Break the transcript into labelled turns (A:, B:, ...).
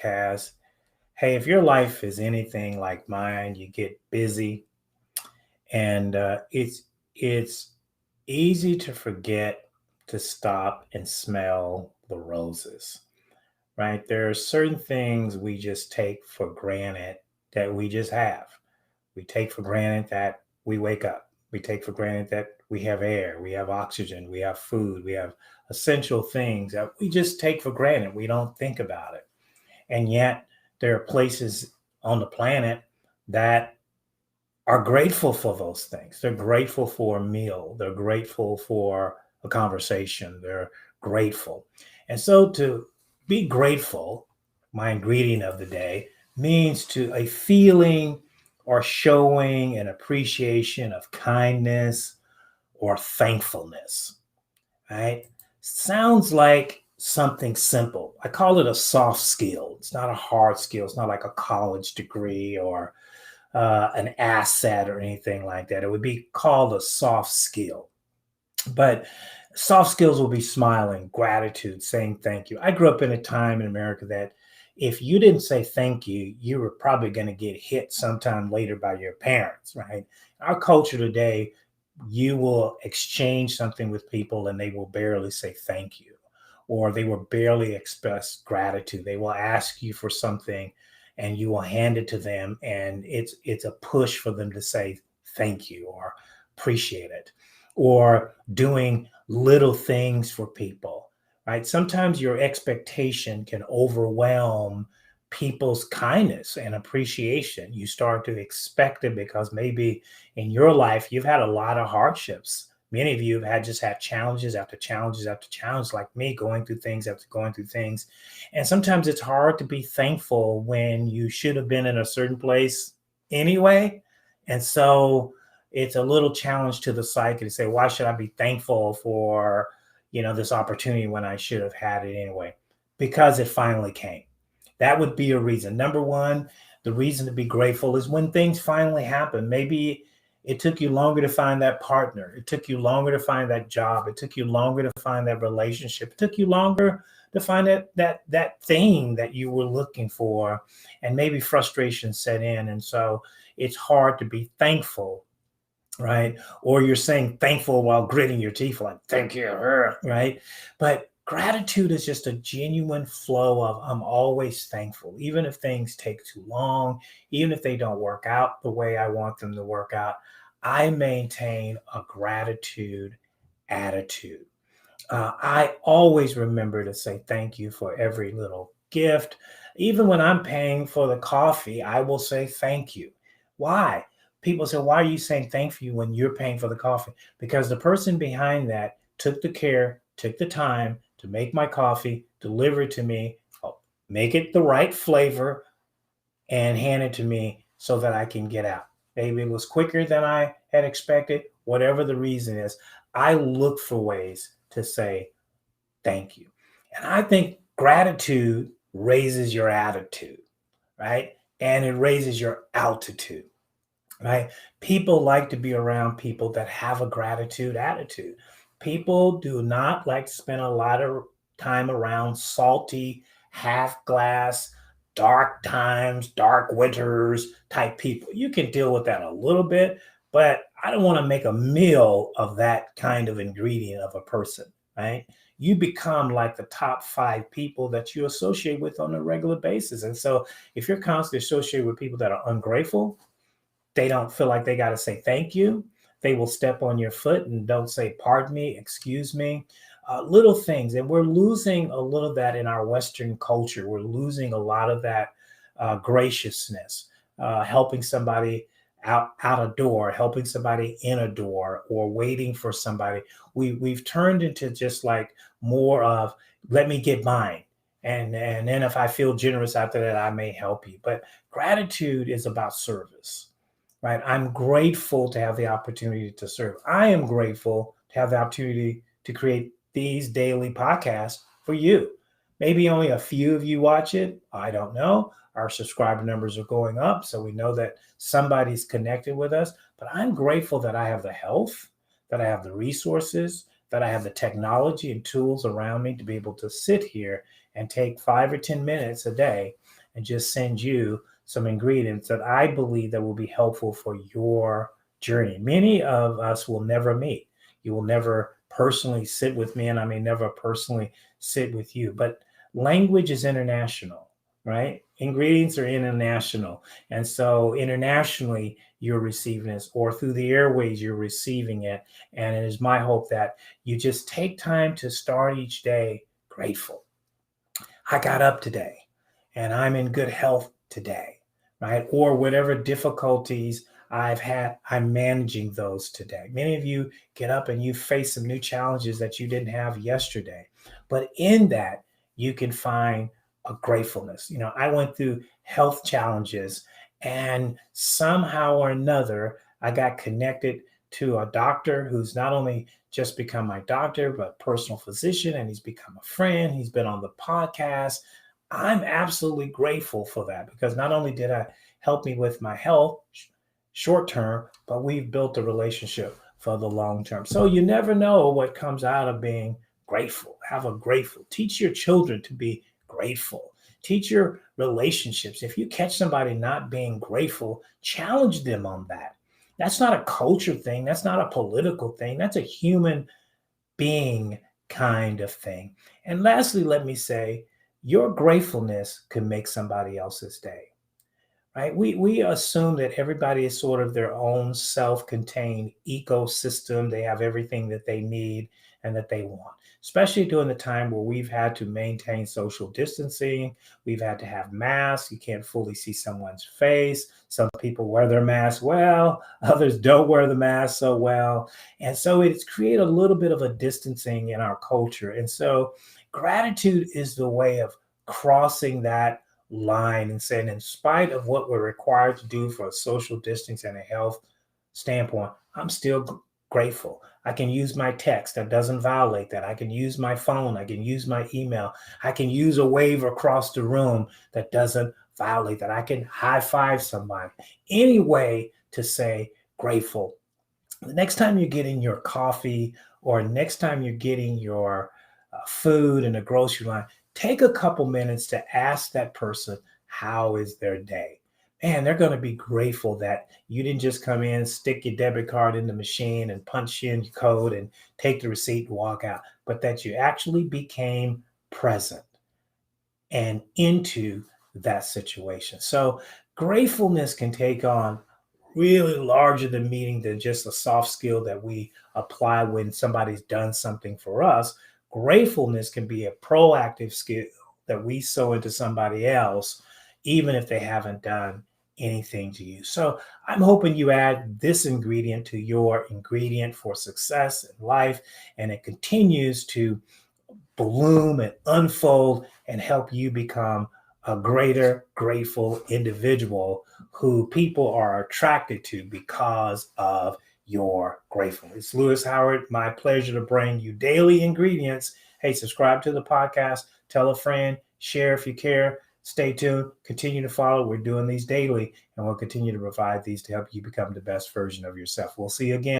A: podcast. Hey, if your life is anything like mine, you get busy, and it's easy to forget to stop and smell the roses, right? There are certain things we just take for granted that we just have. We take for granted that we wake up. We take for granted that we have air, we have oxygen, we have food, we have essential things that we just take for granted. We don't think about it. And yet, there are places on the planet that are grateful for those things. They're grateful for a meal, they're grateful for a conversation, they're grateful. And so, to be grateful, my ingredient of the day, means to a feeling or showing an appreciation of kindness or thankfulness, right? Sounds like something simple. I call it a soft skill. It's not a hard skill. It's not like a college degree or an asset or anything like that. It would be called a soft skill. But soft skills will be smiling, gratitude, saying thank you. I grew up in a time in America that if you didn't say thank you, you were probably going to get hit sometime later by your parents, right? Our culture today, you will exchange something with people and they will barely say thank you, or they will barely express gratitude. They will ask you for something and you will hand it to them, and it's a push for them to say thank you or appreciate it, or doing little things for people, right? Sometimes your expectation can overwhelm people's kindness and appreciation. You start to expect it because maybe in your life you've had a lot of hardships. Many of you have just had challenges after challenges after challenge, like me, going through things after going through things. And sometimes it's hard to be thankful when you should have been in a certain place anyway. And so it's a little challenge to the psyche to say, why should I be thankful for, this opportunity when I should have had it anyway? Because it finally came. That would be a reason. Number one, the reason to be grateful is when things finally happen. Maybe it took you longer to find that partner. It took you longer to find that job. It took you longer to find that relationship. It took you longer to find that thing that you were looking for, and maybe frustration set in. And so it's hard to be thankful, right? Or you're saying thankful while gritting your teeth, like, thank you, right? But gratitude is just a genuine flow of, I'm always thankful, even if things take too long, even if they don't work out the way I want them to work out. I maintain a gratitude attitude. I always remember to say thank you for every little gift. Even when I'm paying for the coffee, I will say thank you. Why? People say, why are you saying thank you when you're paying for the coffee? Because the person behind that took the care, took the time to make my coffee, deliver it to me, make it the right flavor, and hand it to me so that I can get out. Maybe it was quicker than I had expected, whatever the reason is. I look for ways to say thank you. And I think gratitude raises your attitude, right? And it raises your altitude, right? People like to be around people that have a gratitude attitude. People do not like to spend a lot of time around salty, half glass, dark times, dark winters type people. You can deal with that a little bit, but I don't want to make a meal of that kind of ingredient of a person, right? You become like the top five people that you associate with on a regular basis. And so if you're constantly associated with people that are ungrateful, they don't feel like they got to say thank you. They will step on your foot and don't say, pardon me, excuse me. Little things. And we're losing a little of that in our Western culture. We're losing a lot of that graciousness, helping somebody out a door, helping somebody in a door, or waiting for somebody. We've turned into just like more of, let me get mine. And then if I feel generous after that, I may help you. But gratitude is about service, right? I'm grateful to have the opportunity to serve. I am grateful to have the opportunity to create these daily podcasts for you. Maybe only a few of you watch it. I don't know. Our subscriber numbers are going up, so we know that somebody's connected with us. But I'm grateful that I have the health, that I have the resources, that I have the technology and tools around me to be able to sit here and take 5 or 10 minutes a day and just send you some ingredients that I believe that will be helpful for your journey. Many of us will never meet. You will never personally sit with me, and I may never personally sit with you. But language is international, right? Ingredients are international. And so internationally, you're receiving this, or through the airways, you're receiving it. And it is my hope that you just take time to start each day grateful. I got up today and I'm in good health today, right? Or whatever difficulties I've had, I'm managing those today. Many of you get up and you face some new challenges that you didn't have yesterday. But in that, you can find a gratefulness. I went through health challenges and somehow or another, I got connected to a doctor who's not only just become my doctor, but personal physician, and he's become a friend. He's been on the podcast. I'm absolutely grateful for that because not only did I help me with my health short term, but we've built a relationship for the long term. So you never know what comes out of being grateful. Have a grateful. Teach your children to be grateful. Teach your relationships. If you catch somebody not being grateful, challenge them on that. That's not a culture thing. That's not a political thing. That's a human being kind of thing. And lastly, let me say, your gratefulness can make somebody else's day, right? We assume that everybody is sort of their own self-contained ecosystem. They have everything that they need and that they want, especially during the time where we've had to maintain social distancing. We've had to have masks. You can't fully see someone's face. Some people wear their mask well, others don't wear the mask so well. And so it's created a little bit of a distancing in our culture. And so gratitude is the way of crossing that line and saying, in spite of what we're required to do for a social distance and a health standpoint, I'm still grateful. I can use my text that doesn't violate that. I can use my phone. I can use my email. I can use a wave across the room that doesn't violate that. I can high five somebody. Any way to say grateful. The next time you're getting your coffee or next time you're getting your food in the grocery line, take a couple minutes to ask that person, how is their day? Man, they're going to be grateful that you didn't just come in, stick your debit card in the machine and punch in your code and take the receipt and walk out, but that you actually became present and into that situation. So gratefulness can take on really larger than meaning than just a soft skill that we apply when somebody's done something for us. Gratefulness can be a proactive skill that we sow into somebody else, even if they haven't done anything to you. So I'm hoping you add this ingredient to your ingredient for success in life, and it continues to bloom and unfold and help you become a greater, grateful individual who people are attracted to because of your gratefulness. It's Lewis Howard. My pleasure to bring you daily ingredients. Hey, subscribe to the podcast, tell a friend, share if you care. Stay tuned, continue to follow. We're doing these daily, and we'll continue to provide these to help you become the best version of yourself. We'll see you again.